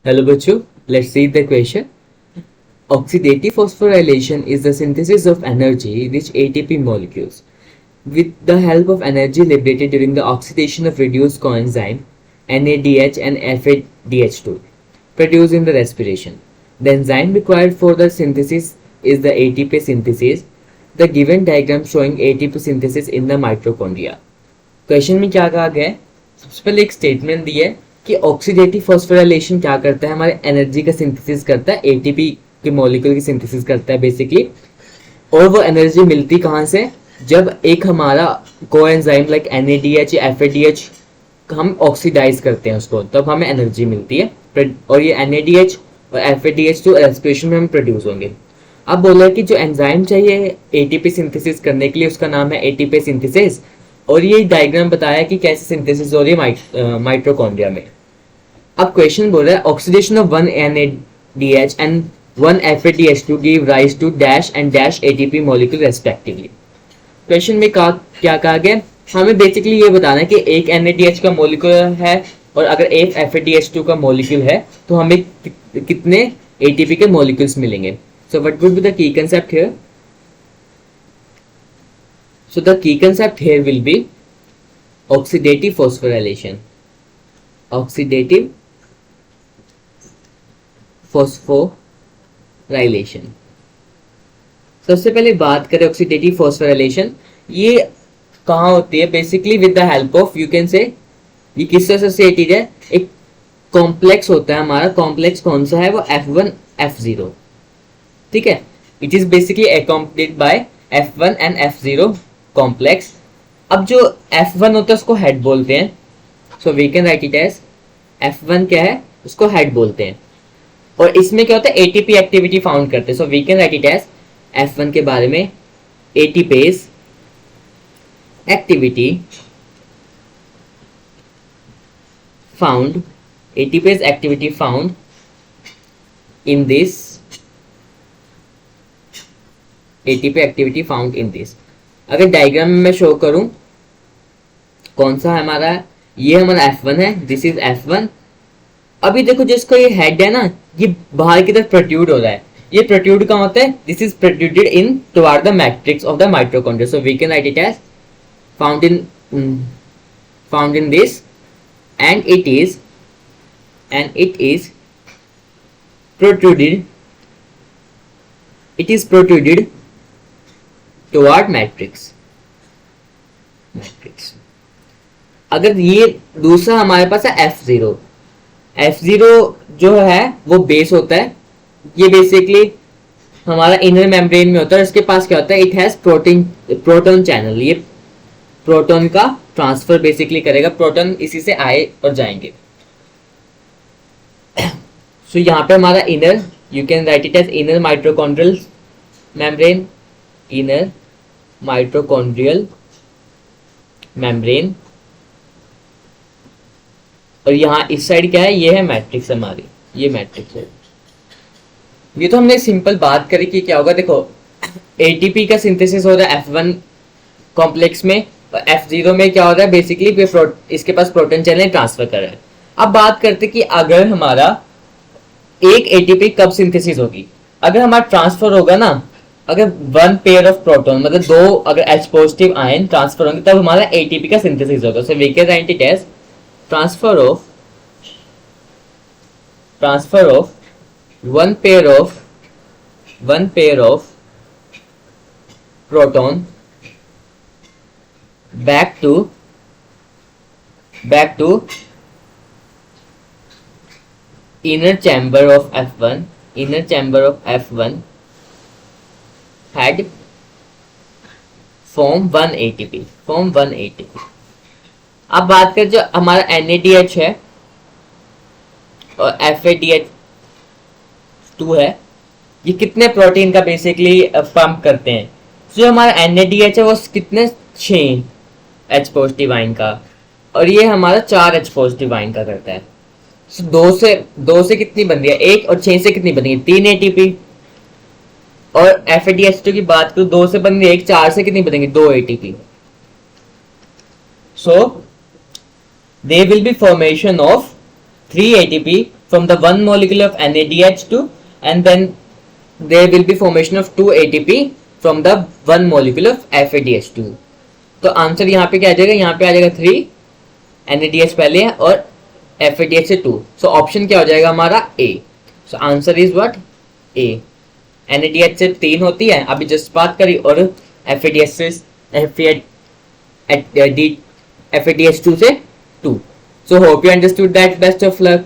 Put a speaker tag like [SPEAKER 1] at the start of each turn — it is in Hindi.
[SPEAKER 1] Hello bachcho, let's read the question. Oxidative phosphorylation is the synthesis of energy-rich ATP molecules with the help of energy liberated during the oxidation of reduced coenzyme NADH and FADH2 produced in the respiration. The enzyme required for the synthesis is the ATP synthesis. The given diagram showing ATP synthesis in the mitochondria. Question में क्या कहा गया है? सबसे पहले एक स्टेटमेंट दी है कि ऑक्सीडेटिव फॉस्फोराइलेशन क्या करता है, हमारे एनर्जी का सिंथेसिस करता है, एटीपी के मॉलिक्यूल की सिंथेसिस करता है बेसिकली। और वो एनर्जी मिलती कहाँ से? जब एक हमारा कोएंजाइम लाइक NADH या FADH हम ऑक्सीडाइज करते हैं उसको, तब हमें एनर्जी मिलती है। और ये NADH और FADH जो रेस्पिरेशन में हम प्रोड्यूस होंगे। अब बोला कि जो एंजाइम चाहिए एटीपी सिंथेसिस करने के लिए उसका नाम है एटीपी सिंथेसिस। और ये डायग्राम बताया कि कैसे सिंथेसिस हो रही है माइटोकॉन्ड्रिया में। अब क्वेश्चन बोल रहा है oxidation of 1 NADH and 1 FADH2 give rise to dash and dash ATP molecule respectively. Question में क्या कहा गया? हमें बेसिकली ये बताना है कि एक NADH का मॉलिक्यूल है और अगर एक FADH2 का मॉलिक्यूल है तो हमें कितने एटीपी के मॉलिक्यूल्स मिलेंगे। So what would be the key concept here? So the key concept here will be oxidative phosphorylation. Oxidative phosphorylation. सबसे पहले बात करें ऑक्सीडेटिव फॉस्फोराइलेशन, ये कहाँ होती है? Basically with the help of, you can say, ये किससे एसोसिएटेड है? एक कॉम्प्लेक्स होता है हमारा। कॉम्प्लेक्स कौन सा है? वो F1 F0, ठीक है। It is basically accomplished by F1 and F0 complex. अब जो F1 होता है उसको हेड बोलते हैं, so we can write it as F1 क्या है? उसको हेड बोलते हैं। और इसमें क्या होता है? एटीपी एक्टिविटी फाउंड करते हैं, so we can write it as F1 के बारे में ATPase activity found, ATPase activity found in this, ATP activity found in this. अगर डायग्राम में मैं शो करूं कौन सा हमारा, ये हमारा F1 है, दिस इज F1। अभी देखो जिसको ये हेड है ना, ये बाहर की तरफ प्रोट्रूड हो रहा है। ये प्रोट्रूड कहाँ होता है? This is protruded in toward the matrix of the mitochondria, so we can write it as found in this, and it is protruded, toward matrix. अगर ये दूसरा हमारे पास है F0 जो है वो बेस होता है। ये बेसिकली हमारा इनर मेम्ब्रेन में होता है। इसके पास क्या होता है? It has proton channel. ये प्रोटॉन का ट्रांसफर बेसिकली करेगा, प्रोटॉन इसी से आए और जाएंगे। सो यहाँ पे हमारा inner, you can write it as inner mitochondrial membrane, inner mitochondrial membrane. और यहाँ इस साइड क्या है? ये है मैट्रिक्स हमारी, ये मैट्रिक्स है। ये तो हमने सिंपल बात करी कि क्या होगा। देखो एटीपी का सिंथेसिस हो रहा है F1 कॉम्प्लेक्स में, और F0 में क्या हो रहा है? बेसिकली इसके पास प्रोटॉन चैनल ट्रांसफर कर रहा है। अब बात करते कि अगर हमारा एक एटीपी कब सिंथेसिस होगी? अगर हमारा ट्रांसफर होगा ना, अगर 1 पेयर ऑफ प्रोटॉन मतलब 2 अगर H पॉजिटिव आयन ट्रांसफर होंगे तब हमारा एटीपी का सिंथेसिस होगा। So we can write it as transfer of 1 pair of proton back to inner chamber of F1 had form 1 ATP। अब बात कर जो हमारा NADH है और FADH2 है, ये कितने प्रोटीन का बेसिकली पंप करते हैं? जो हमारा NADH है वो कितने 6 H पॉजिटिव आयन का, और ये हमारा 4 H पॉजिटिव आयन का करता है। so, 2 से कितनी बनती है? 1 और 6 से कितनी बनेगी? 3 ATP। और FADH2 की बात करूं 2 से बन रही है 1, 4 से कितनी बनेगी? 2 ATP। So there will be formation of 3 ATP from the one molecule of NADH2 and then there will be formation of 2 ATP from the one molecule of FADH2. तो आंसर यहाँ पे क्या आ जाएगा, यहाँ पे आ जाएगा 3, NADH पहले है और FADH से 2. सो ऑप्शन क्या हो जाएगा हमारा A. So answer is what A. NADH से 3 होती है अभी जस्ट बात करी और FADH से FADH2 से 2. So hope you understood that. Best of luck.